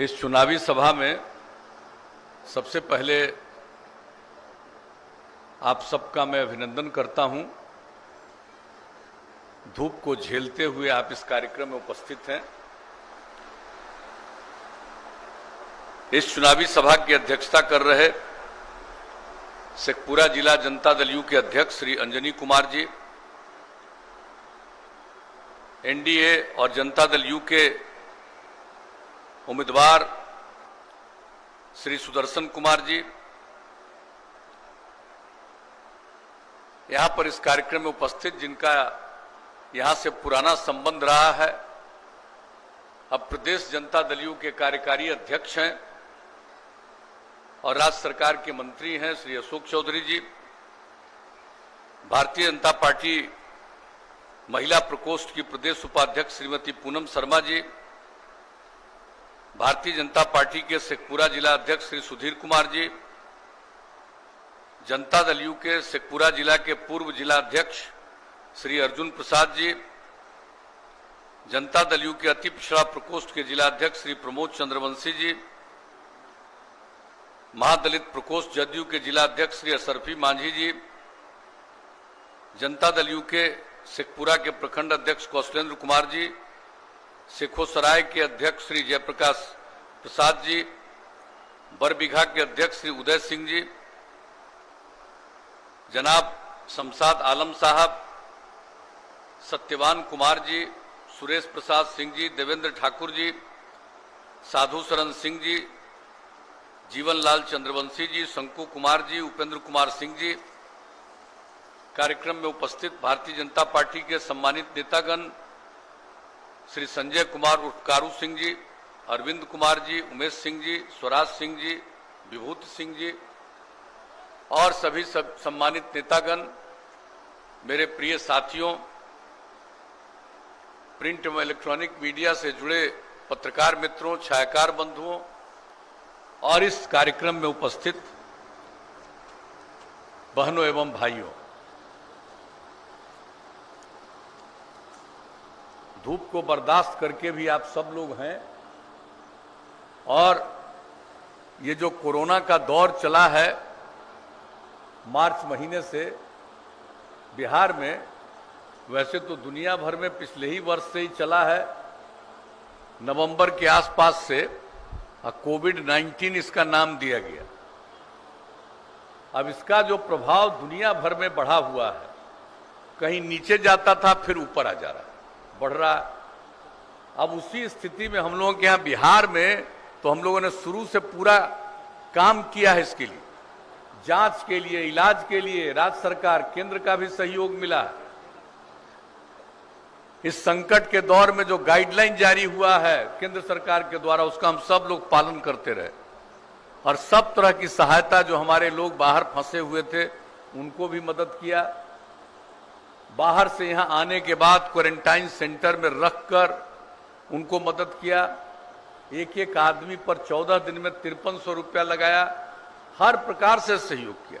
इस चुनावी सभा में सबसे पहले आप सबका मैं अभिनंदन करता हूं। धूप को झेलते हुए आप इस कार्यक्रम में उपस्थित हैं। इस चुनावी सभा की अध्यक्षता कर रहे शेखपुरा जिला जनता दल यू के अध्यक्ष श्री अंजनी कुमार जी, एनडीए और जनता दल यू के उम्मीदवार श्री सुदर्शन कुमार जी, यहां पर इस कार्यक्रम में उपस्थित जिनका यहां से पुराना संबंध रहा है, अब प्रदेश जनता दल यू के कार्यकारी अध्यक्ष हैं और राज्य सरकार के मंत्री हैं श्री अशोक चौधरी जी, भारतीय जनता पार्टी महिला प्रकोष्ठ की प्रदेश उपाध्यक्ष श्रीमती पूनम शर्मा जी, भारतीय जनता पार्टी के शेखपुरा जिला अध्यक्ष श्री सुधीर कुमार जी, जनता दल यू के शेखपुरा जिला के पूर्व जिला अध्यक्ष श्री अर्जुन प्रसाद जी, जनता दल यू के अति पिछड़ा प्रकोष्ठ के जिला अध्यक्ष श्री प्रमोद चंद्रवंशी जी, महादलित प्रकोष्ठ जदयू के जिला अध्यक्ष श्री असरफी मांझी जी, जनता दल यू के शेखपुरा के प्रखंड अध्यक्ष कौशलेंद्र कुमार जी, शेखोसराय के अध्यक्ष श्री जयप्रकाश प्रसाद जी, बरबीघा के अध्यक्ष श्री उदय सिंह जी, जनाब शमशाद आलम साहब, सत्यवान कुमार जी, सुरेश प्रसाद सिंह जी, देवेंद्र ठाकुर जी, साधु शरण सिंह जी, जीवनलाल चंद्रवंशी जी, शंकु कुमार जी, उपेंद्र कुमार सिंह जी, कार्यक्रम में उपस्थित भारतीय जनता पार्टी के सम्मानित नेतागण श्री संजय कुमार उर्फ कारू सिंह जी, अरविंद कुमार जी, उमेश सिंह जी, स्वराज सिंह जी, विभूति सिंह जी और सभी सम्मानित नेतागण, मेरे प्रिय साथियों, प्रिंट एवं इलेक्ट्रॉनिक मीडिया से जुड़े पत्रकार मित्रों, छायाकार बंधुओं और इस कार्यक्रम में उपस्थित बहनों एवं भाइयों, धूप को बर्दाश्त करके भी आप सब लोग हैं और ये जो कोरोना का दौर चला है मार्च महीने से बिहार में, वैसे तो दुनिया भर में पिछले ही वर्ष से ही चला है, नवंबर के आसपास से कोविड-19 इसका नाम दिया गया। अब इसका जो प्रभाव दुनिया भर में बढ़ा हुआ है, कहीं नीचे जाता था फिर ऊपर आ जा रहा है, बढ़ रहा है। अब उसी स्थिति में हम लोगों के यहाँ बिहार में तो हम लोगों ने शुरू से पूरा काम किया है इसके लिए, जांच के लिए, इलाज के लिए राज्य सरकार केंद्र का भी सहयोग मिला है। इस संकट के दौर में जो गाइडलाइन जारी हुआ है केंद्र सरकार के द्वारा, उसका हम सब लोग पालन करते रहे और सब तरह की सहायता जो हमारे लोग बाहर फंसे हुए थे उनको भी मदद किया। बाहर से यहां आने के बाद क्वारंटाइन सेंटर में रखकर उनको मदद किया। एक एक आदमी पर 14 दिन में 5300 रुपया लगाया, हर प्रकार से सहयोग किया।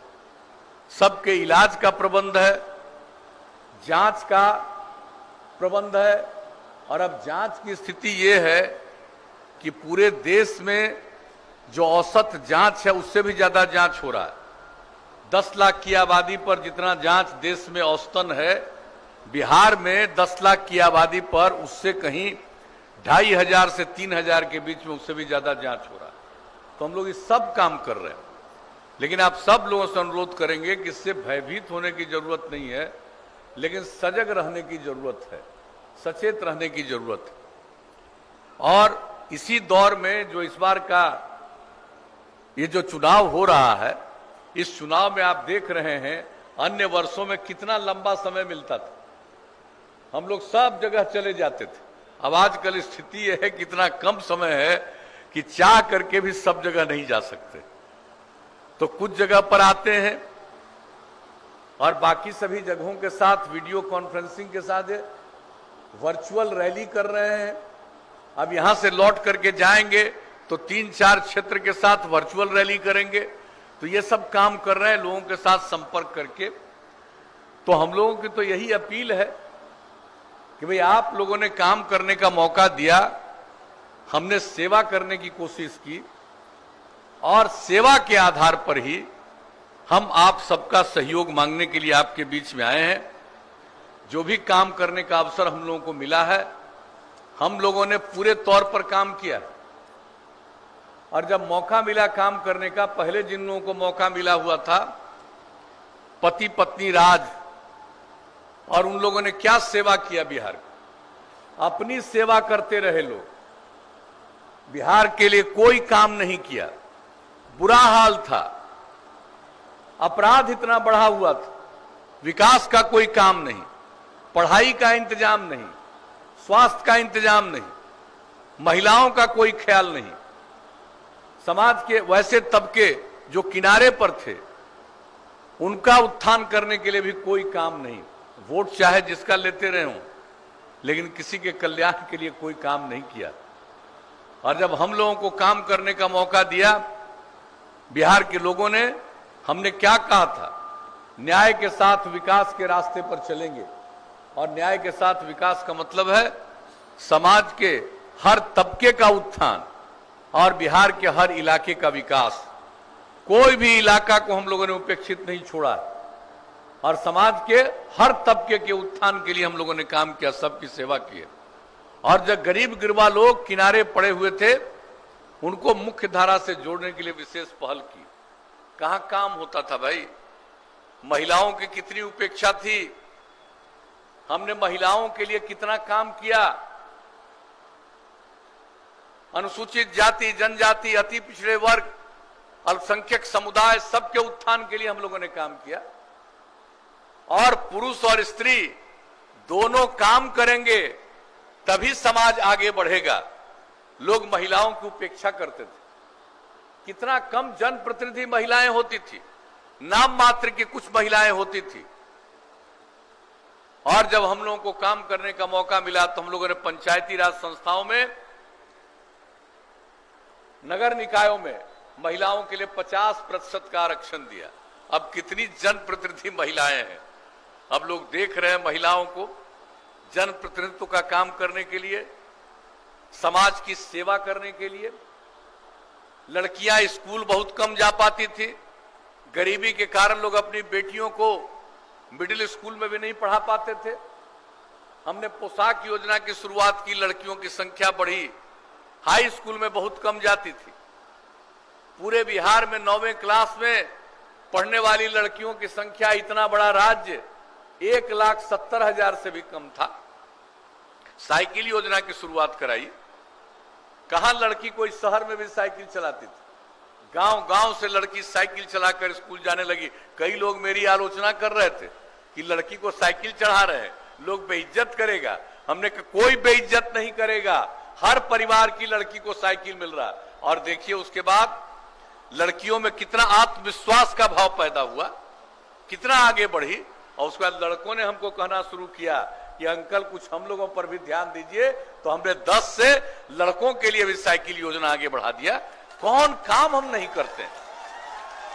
सबके इलाज का प्रबंध है, जांच का प्रबंध है और अब जांच की स्थिति ये है कि पूरे देश में जो औसत जांच है उससे भी ज्यादा जांच हो रहा है। 10 लाख की आबादी पर जितना जांच देश में औसतन है, बिहार में 10 लाख की आबादी पर उससे कहीं 2500 से 3000 के बीच में उससे भी ज्यादा जांच हो रहा है। तो हम लोग ये सब काम कर रहे हैं, लेकिन आप सब लोगों से अनुरोध करेंगे कि इससे भयभीत होने की जरूरत नहीं है, लेकिन सजग रहने की जरूरत है, सचेत रहने की जरूरत है। और इसी दौर में जो इस बार का ये जो चुनाव हो रहा है, इस चुनाव में आप देख रहे हैं अन्य वर्षों में कितना लंबा समय मिलता था, हम लोग सब जगह चले जाते थे। अब आजकल स्थिति यह है कि इतना कम समय है कि चाह करके भी सब जगह नहीं जा सकते, तो कुछ जगह पर आते हैं और बाकी सभी जगहों के साथ वीडियो कॉन्फ्रेंसिंग के साथ वर्चुअल रैली कर रहे हैं। अब यहां से लौट करके जाएंगे तो 3-4 क्षेत्र के साथ वर्चुअल रैली करेंगे। तो ये सब काम कर रहे हैं लोगों के साथ संपर्क करके। तो हम लोगों की तो यही अपील है कि भाई आप लोगों ने काम करने का मौका दिया, हमने सेवा करने की कोशिश की और सेवा के आधार पर ही हम आप सबका सहयोग मांगने के लिए आपके बीच में आए हैं। जो भी काम करने का अवसर हम लोगों को मिला है, हम लोगों ने पूरे तौर पर काम किया। और जब मौका मिला काम करने का, पहले जिन लोगों को मौका मिला हुआ था पति पत्नी राज, और उन लोगों ने क्या सेवा किया बिहार की, अपनी सेवा करते रहे लोग, बिहार के लिए कोई काम नहीं किया। बुरा हाल था, अपराध इतना बढ़ा हुआ था, विकास का कोई काम नहीं, पढ़ाई का इंतजाम नहीं, स्वास्थ्य का इंतजाम नहीं, महिलाओं का कोई ख्याल नहीं, समाज के वैसे तबके जो किनारे पर थे उनका उत्थान करने के लिए भी कोई काम नहीं। वोट चाहे जिसका लेते रहे हों, लेकिन किसी के कल्याण के लिए कोई काम नहीं किया। और जब हम लोगों को काम करने का मौका दिया बिहार के लोगों ने, हमने क्या कहा था, न्याय के साथ विकास के रास्ते पर चलेंगे। और न्याय के साथ विकास का मतलब है समाज के हर तबके का उत्थान और बिहार के हर इलाके का विकास। कोई भी इलाका को हम लोगों ने उपेक्षित नहीं छोड़ा और समाज के हर तबके के उत्थान के लिए हम लोगों ने काम किया, सबकी सेवा की। और जब गरीब गिरवा लोग किनारे पड़े हुए थे, उनको मुख्य धारा से जोड़ने के लिए विशेष पहल की। कहां काम होता था भाई, महिलाओं की कितनी उपेक्षा थी, हमने महिलाओं के लिए कितना काम किया। अनुसूचित जाति, जनजाति, अति पिछड़े वर्ग, अल्पसंख्यक समुदाय, सबके उत्थान के लिए हम लोगों ने काम किया। और पुरुष और स्त्री दोनों काम करेंगे तभी समाज आगे बढ़ेगा। लोग महिलाओं की उपेक्षा करते थे, कितना कम जनप्रतिनिधि महिलाएं होती थी, नाम मात्र की कुछ महिलाएं होती थी। और जब हम लोगों को काम करने का मौका मिला तो हम लोगों ने पंचायती राज संस्थाओं में, नगर निकायों में महिलाओं के लिए 50% का आरक्षण दिया। अब कितनी जनप्रतिनिधि महिलाएं हैं, अब लोग देख रहे हैं महिलाओं को जनप्रतिनिधित्व का काम करने के लिए, समाज की सेवा करने के लिए। लड़कियां स्कूल बहुत कम जा पाती थी, गरीबी के कारण लोग अपनी बेटियों को मिडिल स्कूल में भी नहीं पढ़ा पाते थे। हमने पोशाक योजना की शुरुआत की, लड़कियों की संख्या बढ़ी, हाई स्कूल में बहुत कम जाती थी। पूरे बिहार में 9वीं क्लास में पढ़ने वाली लड़कियों की संख्या, इतना बड़ा राज्य, 1,70,000 से भी कम था। साइकिल योजना की शुरुआत कराई, कहां लड़की कोई शहर में भी साइकिल चलाती थी, गांव गांव से लड़की साइकिल चलाकर स्कूल जाने लगी। कई लोग मेरी आलोचना कर रहे थे कि लड़की को साइकिल चढ़ा रहे हैं, लोग बेइज्जत करेगा। हमने कहा कोई बेइज्जत नहीं करेगा, हर परिवार की लड़की को साइकिल मिल रहा। और देखिए उसके बाद लड़कियों में कितना आत्मविश्वास का भाव पैदा हुआ, कितना आगे बढ़ी। और उसके बाद लड़कों ने हमको कहना शुरू किया कि अंकल कुछ हम लोगों पर भी ध्यान दीजिए, तो हमने 10 से लड़कों के लिए भी साइकिल योजना आगे बढ़ा दिया। कौन काम हम नहीं करते,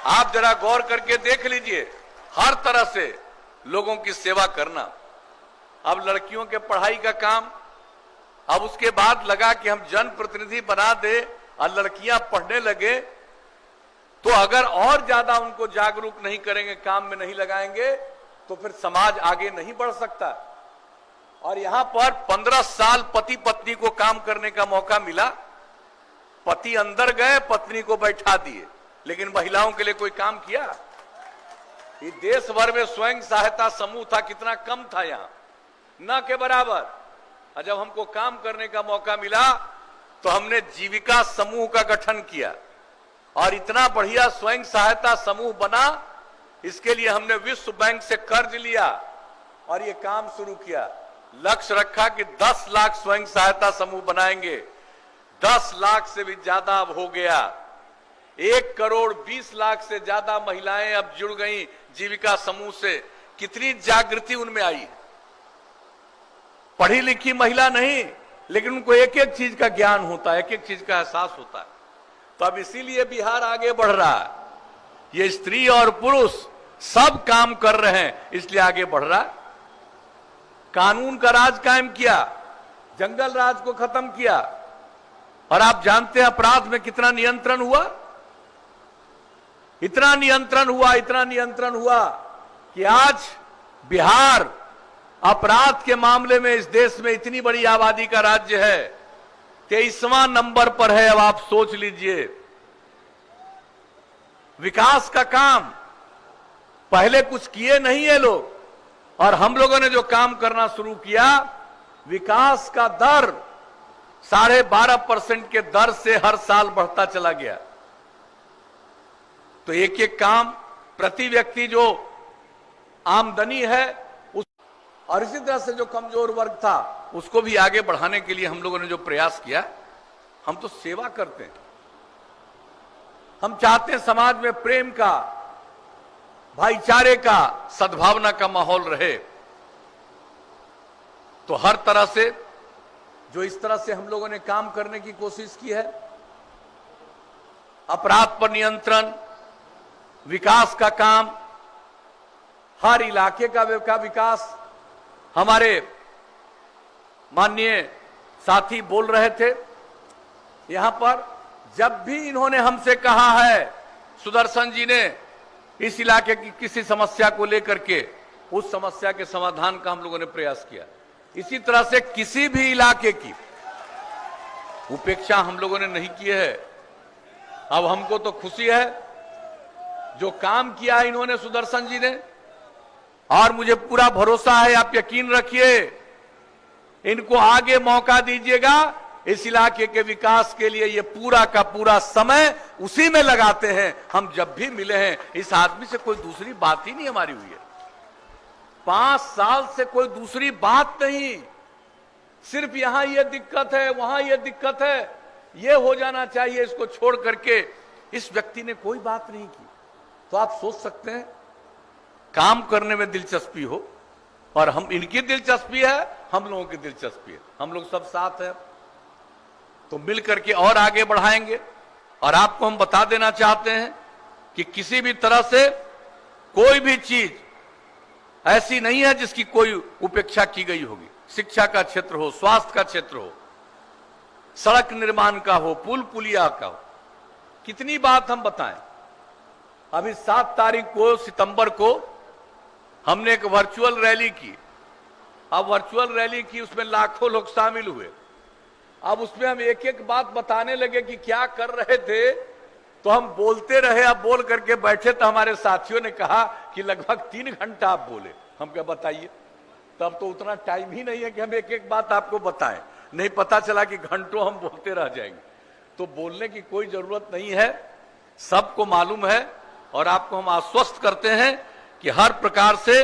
आप जरा गौर करके देख लीजिए, हर तरह से लोगों की सेवा करना। अब लड़कियों के पढ़ाई का काम, अब उसके बाद लगा कि हम जनप्रतिनिधि बना दे और लड़कियां पढ़ने लगे, तो अगर और ज्यादा उनको जागरूक नहीं करेंगे, काम में नहीं लगाएंगे, तो फिर समाज आगे नहीं बढ़ सकता। और यहां पर 15 साल पति पत्नी को काम करने का मौका मिला। पति अंदर गए, पत्नी को बैठा दिए, लेकिन महिलाओं के लिए कोई काम किया? ये देश भर में स्वयं सहायता समूह था, कितना कम था, यहां न के बराबर। और जब हमको काम करने का मौका मिला तो हमने जीविका समूह का गठन किया और इतना बढ़िया स्वयं सहायता समूह बना। इसके लिए हमने विश्व बैंक से कर्ज लिया और ये काम शुरू किया। लक्ष्य रखा कि 10 लाख स्वयं सहायता समूह बनाएंगे। 10 लाख से भी ज्यादा अब हो गया। 1,20,00,000 से ज्यादा महिलाएं अब जुड़ गई जीविका समूह से। कितनी जागृति उनमें आई। पढ़ी लिखी महिला नहीं, लेकिन उनको एक एक चीज का ज्ञान होता है, एक एक चीज का एहसास होता है। तो अब इसीलिए बिहार आगे बढ़ रहा है। ये स्त्री और पुरुष सब काम कर रहे हैं, इसलिए आगे बढ़ रहा है। कानून का राज कायम किया, जंगल राज को खत्म किया, और आप जानते हैं अपराध में कितना नियंत्रण हुआ, इतना नियंत्रण हुआ कि आज बिहार अपराध के मामले में इस देश में इतनी बड़ी आबादी का राज्य है, 23वां नंबर पर है। अब आप सोच लीजिए, विकास का काम पहले कुछ किए नहीं है लोग, और हम लोगों ने जो काम करना शुरू किया, विकास का दर 12.5% के दर से हर साल बढ़ता चला गया। तो एक एक काम प्रति व्यक्ति जो आमदनी है उस, और इसी तरह से जो कमजोर वर्ग था उसको भी आगे बढ़ाने के लिए हम लोगों ने जो प्रयास किया, हम तो सेवा करते हैं, हम चाहते हैं समाज में प्रेम का, भाईचारे का, सद्भावना का माहौल रहे। तो हर तरह से जो इस तरह से हम लोगों ने काम करने की कोशिश की है, अपराध पर नियंत्रण, विकास का काम, हर इलाके का विकास, हमारे माननीय साथी बोल रहे थे यहां पर, जब भी इन्होंने हमसे कहा है, सुदर्शन जी ने इस इलाके की किसी समस्या को लेकर के, उस समस्या के समाधान का हम लोगों ने प्रयास किया। इसी तरह से किसी भी इलाके की उपेक्षा हम लोगों ने नहीं की है। अब हमको तो खुशी है जो काम किया है इन्होंने, सुदर्शन जी ने, और मुझे पूरा भरोसा है, आप यकीन रखिए, इनको आगे मौका दीजिएगा, इस इलाके के विकास के लिए ये पूरा का पूरा समय उसी में लगाते हैं। हम जब भी मिले हैं, इस आदमी से कोई दूसरी बात ही नहीं हमारी हुई है, 5 साल से कोई दूसरी बात नहीं, सिर्फ यहां ये दिक्कत है, वहां ये दिक्कत है, ये हो जाना चाहिए, इसको छोड़ करके इस व्यक्ति ने कोई बात नहीं की। तो आप सोच सकते हैं, काम करने में दिलचस्पी हो, और हम, इनकी दिलचस्पी है, हम लोगों की दिलचस्पी है, हम लोग सब साथ हैं, तो मिल करके और आगे बढ़ाएंगे। और आपको हम बता देना चाहते हैं कि किसी भी तरह से कोई भी चीज ऐसी नहीं है जिसकी कोई उपेक्षा की गई होगी। शिक्षा का क्षेत्र हो, स्वास्थ्य का क्षेत्र हो, सड़क निर्माण का हो, पुल पुलिया का हो, कितनी बात हम बताएं। अभी 7 तारीख को, सितंबर को, हमने एक वर्चुअल रैली की। अब वर्चुअल रैली की, उसमें लाखों लोग शामिल हुए। अब उसमें हम एक एक बात बताने लगे कि क्या कर रहे थे, तो हम बोलते रहे। अब बोल करके बैठे तो हमारे साथियों ने कहा कि लगभग 3 घंटा आप बोले। हम क्या बताइए, तब तो उतना टाइम ही नहीं है कि हम एक एक बात आपको बताएं, नहीं पता चला कि घंटों हम बोलते रह जाएंगे। तो बोलने की कोई जरूरत नहीं है, सबको मालूम है, और आपको हम आश्वस्त करते हैं कि हर प्रकार से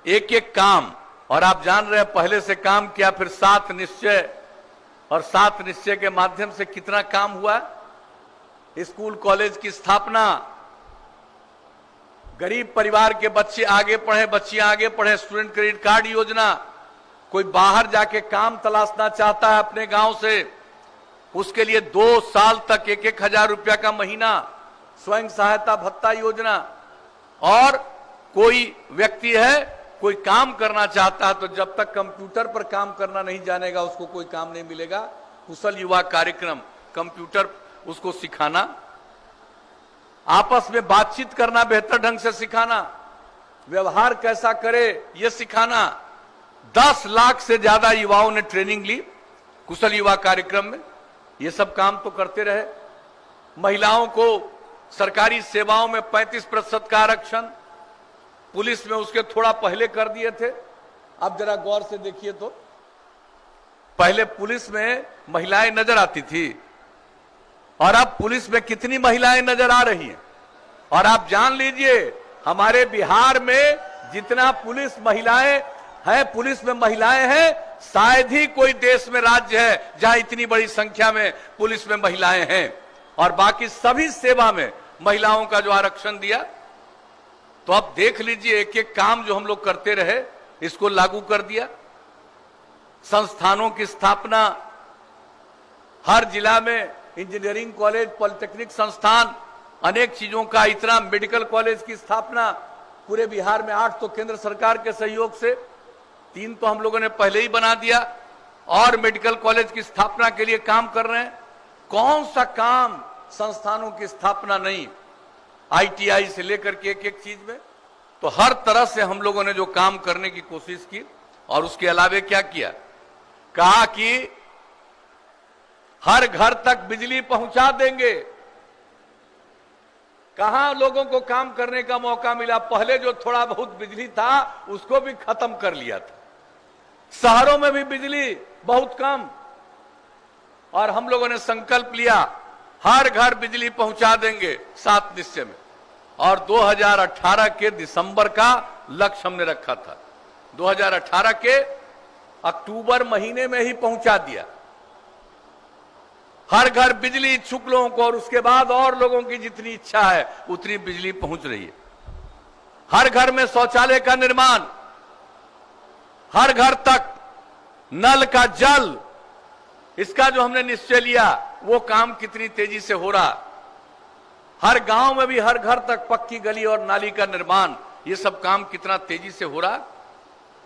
एक एक काम, और आप जान रहे हैं पहले से काम किया, फिर 7 निश्चय, और 7 निश्चय के माध्यम से कितना काम हुआ। स्कूल कॉलेज की स्थापना, गरीब परिवार के बच्चे आगे पढ़े, बच्चियां आगे पढ़े, स्टूडेंट क्रेडिट कार्ड योजना, कोई बाहर जाके काम तलाशना चाहता है अपने गांव से, उसके लिए 2 साल तक 1-1 हजार रुपया का महीना स्वयं सहायता भत्ता योजना, और कोई व्यक्ति है, कोई काम करना चाहता है तो जब तक कंप्यूटर पर काम करना नहीं जानेगा उसको कोई काम नहीं मिलेगा। कुशल युवा कार्यक्रम, कंप्यूटर उसको सिखाना, आपस में बातचीत करना बेहतर ढंग से सिखाना, व्यवहार कैसा करे ये सिखाना। 10 लाख से ज्यादा युवाओं ने ट्रेनिंग ली कुशल युवा कार्यक्रम में। ये सब काम तो करते रहे। महिलाओं को सरकारी सेवाओं में 35% का आरक्षण, पुलिस में उसके थोड़ा पहले कर दिए थे। अब जरा गौर से देखिए तो, पहले पुलिस में महिलाएं नजर आती थी, और अब पुलिस में कितनी महिलाएं नजर आ रही हैं। और आप जान लीजिए, हमारे बिहार में जितना पुलिस महिलाएं हैं, पुलिस में महिलाएं हैं, शायद ही कोई देश में राज्य है जहां इतनी बड़ी संख्या में पुलिस में महिलाएं हैं। और बाकी सभी सेवा में महिलाओं का जो आरक्षण दिया, तो अब देख लीजिए, एक एक काम जो हम लोग करते रहे, इसको लागू कर दिया। संस्थानों की स्थापना, हर जिला में इंजीनियरिंग कॉलेज, पॉलिटेक्निक संस्थान, अनेक चीजों का, इतना मेडिकल कॉलेज की स्थापना पूरे बिहार में। 8 तो केंद्र सरकार के सहयोग से, 3 तो हम लोगों ने पहले ही बना दिया, और मेडिकल कॉलेज की स्थापना के लिए काम कर रहे हैं। कौन सा काम संस्थानों की स्थापना नहीं, ITI से लेकर के एक एक चीज में। तो हर तरह से हम लोगों ने जो काम करने की कोशिश की, और उसके अलावे क्या किया, कहा कि हर घर तक बिजली पहुंचा देंगे। कहां लोगों को काम करने का मौका मिला, पहले जो थोड़ा बहुत बिजली था उसको भी खत्म कर लिया था। शहरों में भी बिजली बहुत कम, और हम लोगों ने संकल्प लिया हर घर बिजली पहुंचा देंगे 7 निश्चय में। और 2018 के दिसंबर का लक्ष्य हमने रखा था, 2018 के अक्टूबर महीने में ही पहुंचा दिया हर घर बिजली इच्छुक लोगों को, और उसके बाद और लोगों की जितनी इच्छा है उतनी बिजली पहुंच रही है। हर घर में शौचालय का निर्माण, हर घर तक नल का जल, इसका जो हमने निश्चय लिया वो काम कितनी तेजी से हो रहा। हर गांव में भी हर घर तक पक्की गली और नाली का निर्माण, ये सब काम कितना तेजी से हो रहा।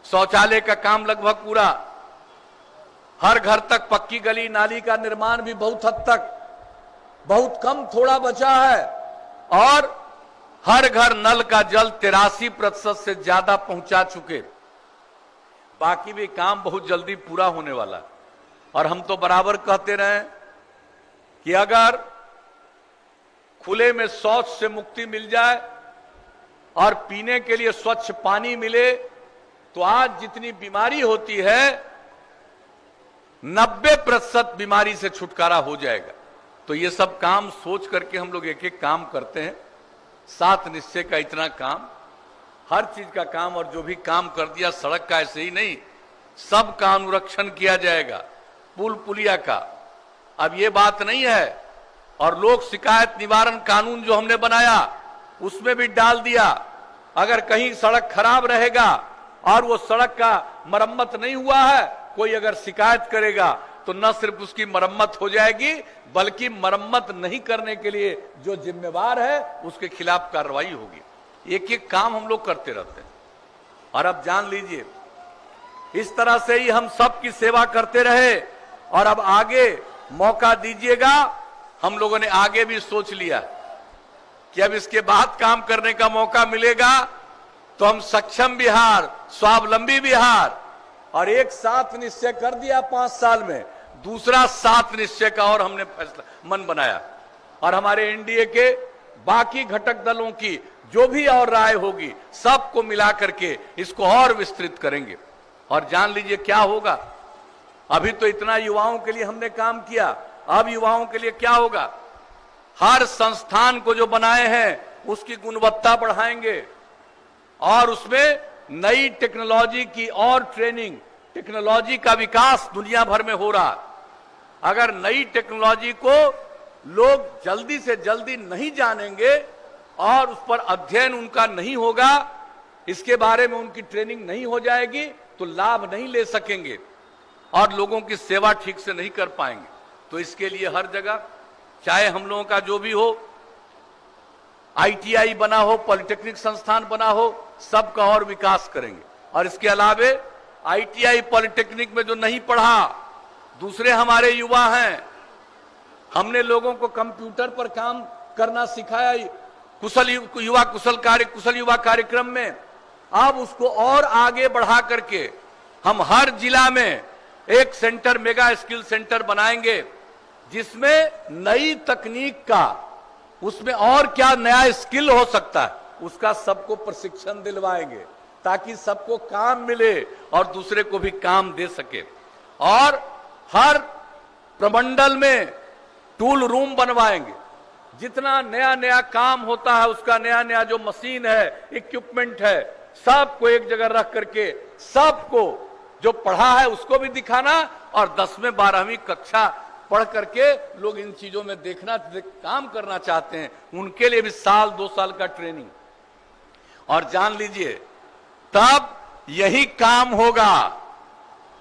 शौचालय का काम लगभग पूरा, हर घर तक पक्की गली नाली का निर्माण भी बहुत हद तक, बहुत कम थोड़ा बचा है। और हर घर नल का जल 83% से ज्यादा पहुंचा चुके। बाकी भी काम बहुत जल्दी पूरा होने वाला। और हम तो बराबर कहते रहे कि अगर खुले में शौच से मुक्ति मिल जाए और पीने के लिए स्वच्छ पानी मिले तो आज जितनी बीमारी होती है 90% बीमारी से छुटकारा हो जाएगा। तो ये सब काम सोच करके हम लोग एक एक काम करते हैं। 7 निश्चय का इतना काम, हर चीज का काम, और जो भी काम कर दिया सड़क का ऐसे ही नहीं, सब का अनुरक्षण किया जाएगा, पुल पुलिया का। अब ये बात नहीं है, और लोक शिकायत निवारण कानून जो हमने बनाया उसमें भी डाल दिया, अगर कहीं सड़क खराब रहेगा और वो सड़क का मरम्मत नहीं हुआ है, कोई अगर शिकायत करेगा तो न सिर्फ उसकी मरम्मत हो जाएगी बल्कि मरम्मत नहीं करने के लिए जो जिम्मेवार है उसके खिलाफ कार्रवाई होगी। एक एक काम हम लोग करते रहते हैं। और अब जान लीजिए, इस तरह से ही हम सबकी सेवा करते रहे, और अब आगे मौका दीजिएगा। हम लोगों ने आगे भी सोच लिया कि अब इसके बाद काम करने का मौका मिलेगा तो हम सक्षम बिहार, स्वावलंबी बिहार, और एक 7 निश्चय कर दिया 5 साल में, दूसरा 7 निश्चय का और हमने फैसला मन बनाया। और हमारे एनडीए के बाकी घटक दलों की जो भी और राय होगी सबको मिला करके इसको और विस्तृत करेंगे। और जान लीजिए क्या होगा, अभी तो इतना युवाओं के लिए हमने काम किया, अब युवाओं के लिए क्या होगा। हर संस्थान को जो बनाए हैं उसकी गुणवत्ता बढ़ाएंगे, और उसमें नई टेक्नोलॉजी की और ट्रेनिंग, टेक्नोलॉजी का विकास दुनिया भर में हो रहा। अगर नई टेक्नोलॉजी को लोग जल्दी से जल्दी नहीं जानेंगे और उस पर अध्ययन उनका नहीं होगा, इसके बारे में उनकी ट्रेनिंग नहीं हो जाएगी तो लाभ नहीं ले सकेंगे और लोगों की सेवा ठीक से नहीं कर पाएंगे। तो इसके लिए हर जगह, चाहे हम लोगों का जो भी हो, ITI बना हो, पॉलिटेक्निक संस्थान बना हो, सबका और विकास करेंगे। और इसके अलावे ITI पॉलिटेक्निक में जो नहीं पढ़ा, दूसरे हमारे युवा हैं, हमने लोगों को कंप्यूटर पर काम करना सिखाया कुशल युवा कार्यक्रम में। अब उसको और आगे बढ़ा करके हम हर जिला में एक सेंटर, मेगा स्किल सेंटर बनाएंगे, जिसमें नई तकनीक का, उसमें और क्या नया स्किल हो सकता है उसका सबको प्रशिक्षण दिलवाएंगे, ताकि सबको काम मिले और दूसरे को भी काम दे सके। और हर प्रमंडल में टूल रूम बनवाएंगे, जितना नया नया काम होता है उसका नया नया जो मशीन है, इक्विपमेंट है, सबको एक जगह रख करके सबको जो पढ़ा है उसको भी दिखाना, और 10वीं 12वीं कक्षा पढ़ करके लोग इन चीजों में काम करना चाहते हैं, उनके लिए भी 1-2 साल का ट्रेनिंग। और जान लीजिए तब यही काम होगा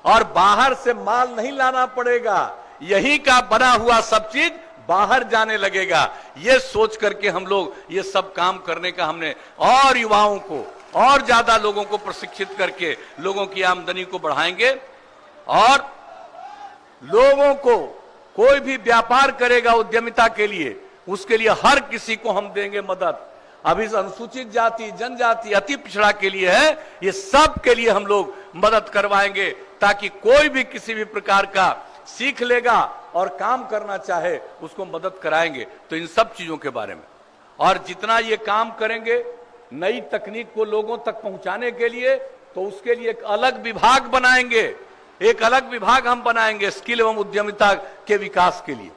और बाहर से माल नहीं लाना पड़ेगा, यही का बना हुआ सब चीज बाहर जाने लगेगा। ये सोच करके हम लोग ये सब काम करने का हमने, और युवाओं को और ज्यादा लोगों को प्रशिक्षित करके लोगों की आमदनी को बढ़ाएंगे और लोगों को कोई भी व्यापार करेगा उद्यमिता के लिए, उसके लिए हर किसी को हम देंगे मदद। अभी अनुसूचित जाति, जनजाति, अति पिछड़ा के लिए है, ये सब के लिए हम लोग मदद करवाएंगे, ताकि कोई भी किसी भी प्रकार का सीख लेगा और काम करना चाहे उसको मदद कराएंगे। तो इन सब चीजों के बारे में, और जितना ये काम करेंगे नई तकनीक को लोगों तक पहुंचाने के लिए, तो उसके लिए एक अलग विभाग बनाएंगे, एक अलग विभाग हम बनाएंगे स्किल एवं उद्यमिता के विकास के लिए।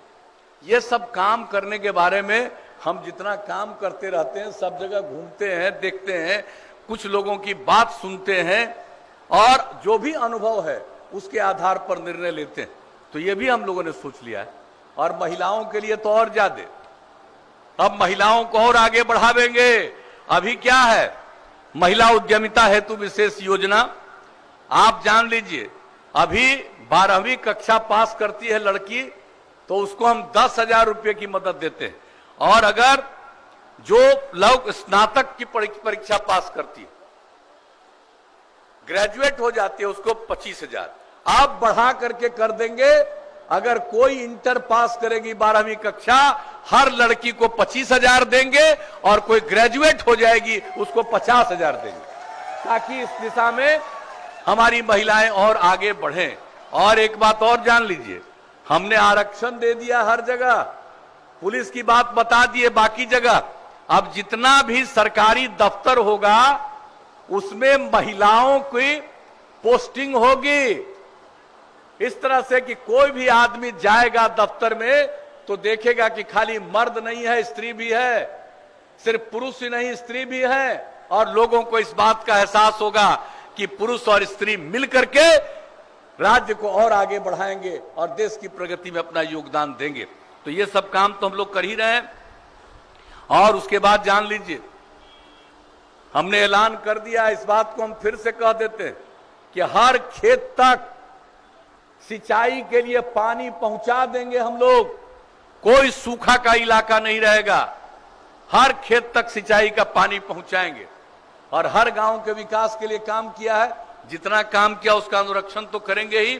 ये सब काम करने के बारे में हम जितना काम करते रहते हैं, सब जगह घूमते हैं, देखते हैं, कुछ लोगों की बात सुनते हैं और जो भी अनुभव है उसके आधार पर निर्णय लेते हैं। तो ये भी हम लोगों ने सोच लिया है, और महिलाओं के लिए तो और ज्यादा, अब महिलाओं को और आगे बढ़ावेंगे। अभी क्या है, महिला उद्यमिता हेतु विशेष योजना, आप जान लीजिए, अभी 12वीं कक्षा पास करती है लड़की तो उसको हम 10,000 रुपये की मदद देते हैं, और अगर जो लोग स्नातक की परीक्षा पास करती है, ग्रेजुएट हो जाती है, उसको 25,000 आप बढ़ा करके कर देंगे। अगर कोई इंटर पास करेगी 12वीं कक्षा, हर लड़की को 25,000 देंगे, और कोई ग्रेजुएट हो जाएगी उसको 50,000 देंगे, ताकि इस दिशा में हमारी महिलाएं और आगे बढ़ें। और एक बात और जान लीजिए, हमने आरक्षण दे दिया हर जगह, पुलिस की बात बता दिए बाकी जगह। अब जितना भी सरकारी दफ्तर होगा उसमें महिलाओं की पोस्टिंग होगी, इस तरह से कि कोई भी आदमी जाएगा दफ्तर में तो देखेगा कि खाली मर्द नहीं है, स्त्री भी है, सिर्फ पुरुष ही नहीं स्त्री भी है, और लोगों को इस बात का एहसास होगा कि पुरुष और स्त्री मिलकर के राज्य को और आगे बढ़ाएंगे और देश की प्रगति में अपना योगदान देंगे। तो ये सब काम तो हम लोग कर ही रहे हैं। और उसके बाद जान लीजिए, हमने ऐलान कर दिया, इस बात को हम फिर से कह देते हैं कि हर खेत तक सिंचाई के लिए पानी पहुंचा देंगे हम लोग, कोई सूखा का इलाका नहीं रहेगा, हर खेत तक सिंचाई का पानी पहुंचाएंगे। और हर गांव के विकास के लिए काम किया है, जितना काम किया उसका अनुरक्षण तो करेंगे ही,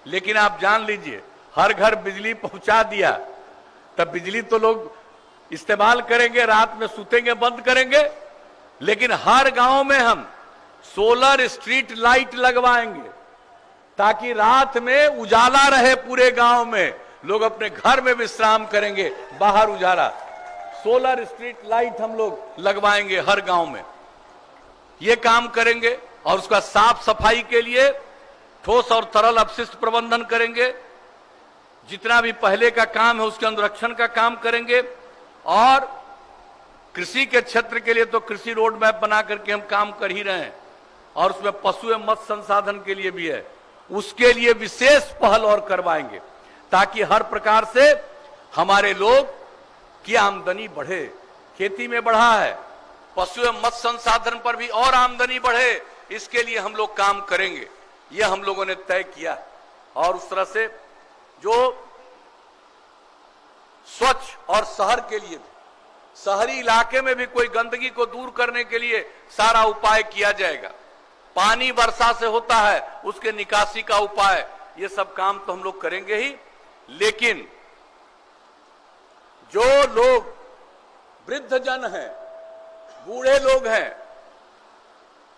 लेकिन आप जान लीजिए, हर घर बिजली पहुंचा दिया, तब बिजली तो लोग इस्तेमाल करेंगे, रात में सुतेंगे बंद करेंगे, लेकिन हर गांव में हम सोलर स्ट्रीट लाइट लगवाएंगे, ताकि रात में उजाला रहे पूरे गांव में, लोग अपने घर में विश्राम करेंगे, बाहर उजाला। सोलर स्ट्रीट लाइट हम लोग लगवाएंगे हर गांव में, ये काम करेंगे। और उसका साफ सफाई के लिए ठोस और तरल अपशिष्ट प्रबंधन करेंगे, जितना भी पहले का काम है उसके अनुरक्षण का काम करेंगे। और कृषि के क्षेत्र के लिए तो कृषि रोड मैप बना करके हम काम कर ही रहे हैं, और उसमें पशु एवं मत्स्य संसाधन के लिए भी है, उसके लिए विशेष पहल और करवाएंगे, ताकि हर प्रकार से हमारे लोग की आमदनी बढ़े। खेती में बढ़ा है, पशु एवं मत्स्य संसाधन पर भी और आमदनी बढ़े, इसके लिए हम लोग काम करेंगे, ये हम लोगों ने तय किया। और उस तरह से जो स्वच्छ और शहर के लिए, शहरी इलाके में भी कोई गंदगी को दूर करने के लिए सारा उपाय किया जाएगा। पानी वर्षा से होता है, उसके निकासी का उपाय, ये सब काम तो हम लोग करेंगे ही। लेकिन जो लोग वृद्ध जन हैं, बूढ़े लोग हैं,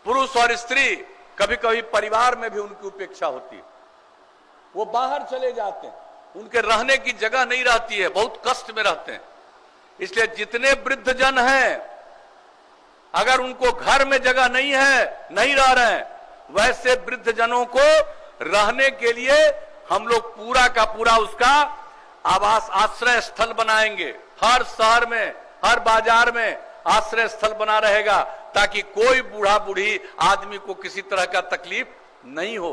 पुरुष और स्त्री, कभी कभी परिवार में भी उनकी उपेक्षा होती है, वो बाहर चले जाते हैं, उनके रहने की जगह नहीं रहती है, बहुत कष्ट में रहते हैं। इसलिए जितने वृद्ध जन हैं, अगर उनको घर में जगह नहीं है, नहीं रह रहे हैं, वैसे वृद्ध जनों को रहने के लिए हम लोग पूरा का पूरा उसका आवास आश्रय स्थल बनाएंगे। हर शहर में, हर बाजार में आश्रय स्थल बना रहेगा, ताकि कोई बूढ़ा बूढ़ी आदमी को किसी तरह का तकलीफ नहीं हो।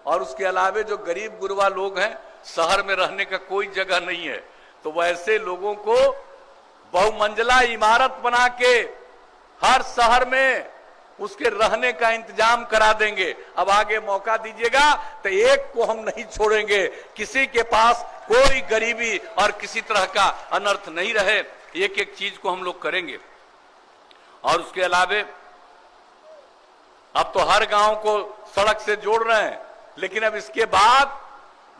और उसके अलावे जो गरीब गुरबा लोग हैं, शहर में रहने का कोई जगह नहीं है, तो वैसे लोगों को बहुमंजिला इमारत बना के हर शहर में उसके रहने का इंतजाम करा देंगे। अब आगे मौका दीजिएगा तो एक को हम नहीं छोड़ेंगे, किसी के पास कोई गरीबी और किसी तरह का अनर्थ नहीं रहे, एक एक चीज को हम लोग करेंगे। और उसके अलावे अब तो हर गांव को सड़क से जोड़ रहे हैं, लेकिन अब इसके बाद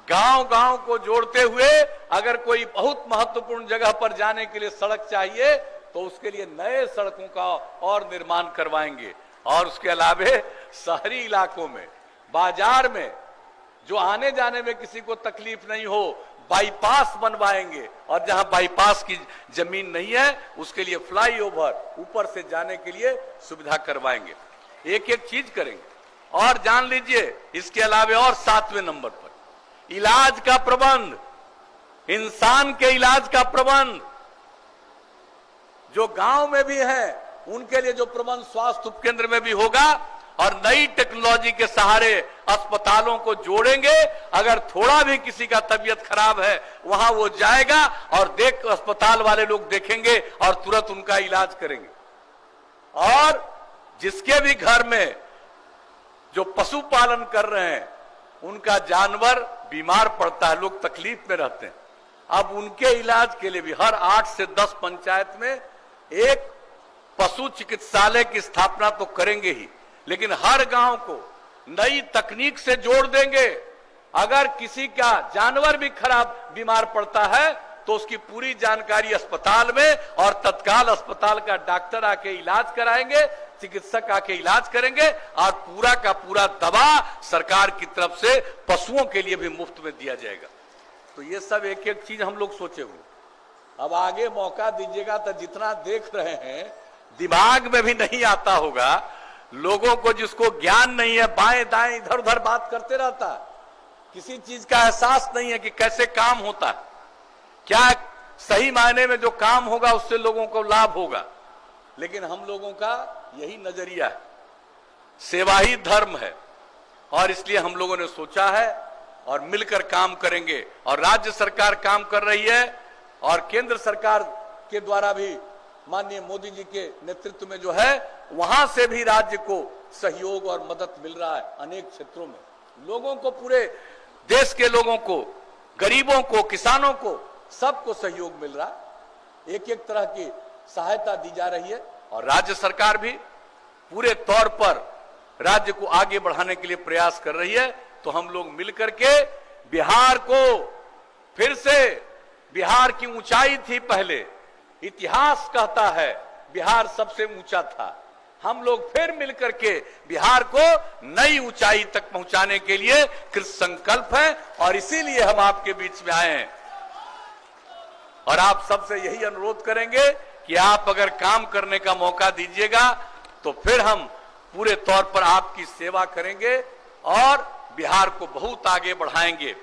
गांव गांव को जोड़ते हुए अगर कोई बहुत महत्वपूर्ण जगह पर जाने के लिए सड़क चाहिए तो उसके लिए नए सड़कों का और निर्माण करवाएंगे। और उसके अलावे शहरी इलाकों में, बाजार में जो आने जाने में किसी को तकलीफ नहीं हो, बाईपास बनवाएंगे। और जहां बाईपास की जमीन नहीं है उसके लिए फ्लाईओवर ऊपर से जाने के लिए सुविधा करवाएंगे। एक एक चीज करेंगे। और जान लीजिए, इसके अलावे और 7वें नंबर पर इलाज का प्रबंध, इंसान के इलाज का प्रबंध जो गांव में भी है उनके लिए जो प्रबंध स्वास्थ्य उपकेंद्र में भी होगा। और नई टेक्नोलॉजी के सहारे अस्पतालों को जोड़ेंगे। अगर थोड़ा भी किसी का तबीयत खराब है वहां वो जाएगा और अस्पताल वाले लोग देखेंगे और तुरंत उनका इलाज करेंगे। और जिसके भी घर में जो पशुपालन कर रहे हैं उनका जानवर बीमार पड़ता है, लोग तकलीफ में रहते हैं, अब उनके इलाज के लिए भी हर 8 से 10 पंचायत में एक पशु चिकित्सालय की स्थापना तो करेंगे ही, लेकिन हर गांव को नई तकनीक से जोड़ देंगे। अगर किसी का जानवर भी खराब बीमार पड़ता है तो उसकी पूरी जानकारी अस्पताल में और तत्काल अस्पताल का डॉक्टर आके इलाज कराएंगे, चिकित्सक आके इलाज करेंगे और पूरा का पूरा दवा सरकार की तरफ से पशुओं के लिए भी मुफ्त में दिया जाएगा। तो ये सब एक एक चीज हम लोग सोचे हुए। अब आगे मौका दीजिएगा तो जितना देख रहे हैं दिमाग में भी नहीं आता होगा, लोगों को जिसको ज्ञान नहीं है बाएं दाएं इधर उधर बात करते रहता है, किसी चीज का एहसास नहीं है कि कैसे काम होता है, क्या सही मायने में जो काम होगा उससे लोगों को लाभ होगा। लेकिन हम लोगों का यही नजरिया है, सेवा ही धर्म है। और इसलिए हम लोगों ने सोचा है और मिलकर काम करेंगे। और राज्य सरकार काम कर रही है और केंद्र सरकार के द्वारा भी माननीय मोदी जी के नेतृत्व में जो है वहां से भी राज्य को सहयोग और मदद मिल रहा है। अनेक क्षेत्रों में लोगों को, पूरे देश के लोगों को, गरीबों को, किसानों को, सबको सहयोग मिल रहा है। एक एक तरह की सहायता दी जा रही है और राज्य सरकार भी पूरे तौर पर राज्य को आगे बढ़ाने के लिए प्रयास कर रही है। तो हम लोग मिलकर के बिहार को फिर से, बिहार की ऊंचाई थी पहले, इतिहास कहता है बिहार सबसे ऊंचा था, हम लोग फिर मिलकर के बिहार को नई ऊंचाई तक पहुंचाने के लिए कृत संकल्प है। और इसीलिए हम आपके बीच में आए हैं और आप सबसे यही अनुरोध करेंगे कि आप अगर काम करने का मौका दीजिएगा तो फिर हम पूरे तौर पर आपकी सेवा करेंगे और बिहार को बहुत आगे बढ़ाएंगे।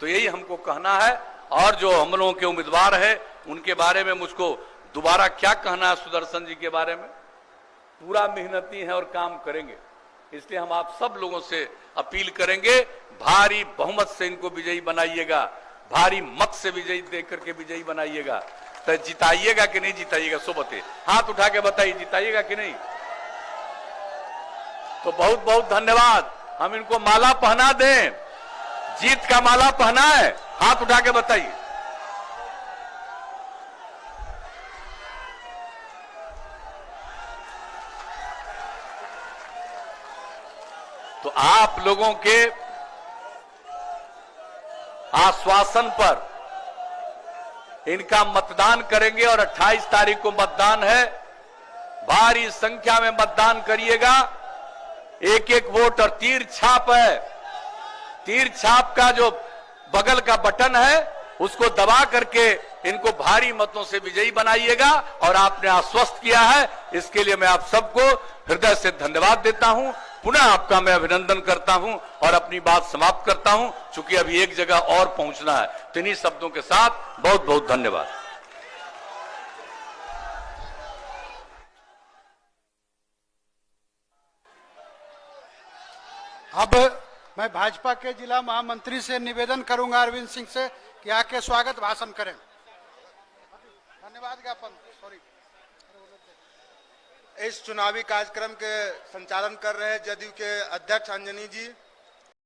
तो यही हमको कहना है। और जो हम लोगों के उम्मीदवार हैं उनके बारे में मुझको दोबारा क्या कहना है, सुदर्शन जी के बारे में, पूरा मेहनती हैं और काम करेंगे। इसलिए हम आप सब लोगों से अपील करेंगे, भारी बहुमत से इनको विजयी बनाइएगा, भारी मत से विजयी देकर के विजयी बनाइएगा। तो जिताइएगा कि नहीं जिताइएगा, सो बताइए, हाथ उठा के बताइए, जिताइएगा कि नहीं। तो बहुत बहुत धन्यवाद। हम इनको माला पहना दें, जीत का माला पहना है, हाथ उठा के बताइए। तो आप लोगों के आश्वासन पर इनका मतदान करेंगे और 28 तारीख को मतदान है। भारी संख्या में मतदान करिएगा। एक एक वोट, और तीर छाप है, तीर छाप का जो बगल का बटन है उसको दबा करके इनको भारी मतों से विजयी बनाइएगा। और आपने आश्वस्त किया है, इसके लिए मैं आप सबको हृदय से धन्यवाद देता हूं। पुनः आपका मैं अभिनंदन करता हूं और अपनी बात समाप्त करता हूं, चूंकि अभी एक जगह और पहुंचना है। तो इन्हीं शब्दों के साथ बहुत बहुत धन्यवाद। अब मैं भाजपा के जिला महामंत्री से निवेदन करूंगा, अरविंद सिंह से, कि आके स्वागत भाषण करें। धन्यवाद ज्ञापन। सॉरी। इस चुनावी कार्यक्रम के संचालन कर रहे जदयू के अध्यक्ष अंजनी जी,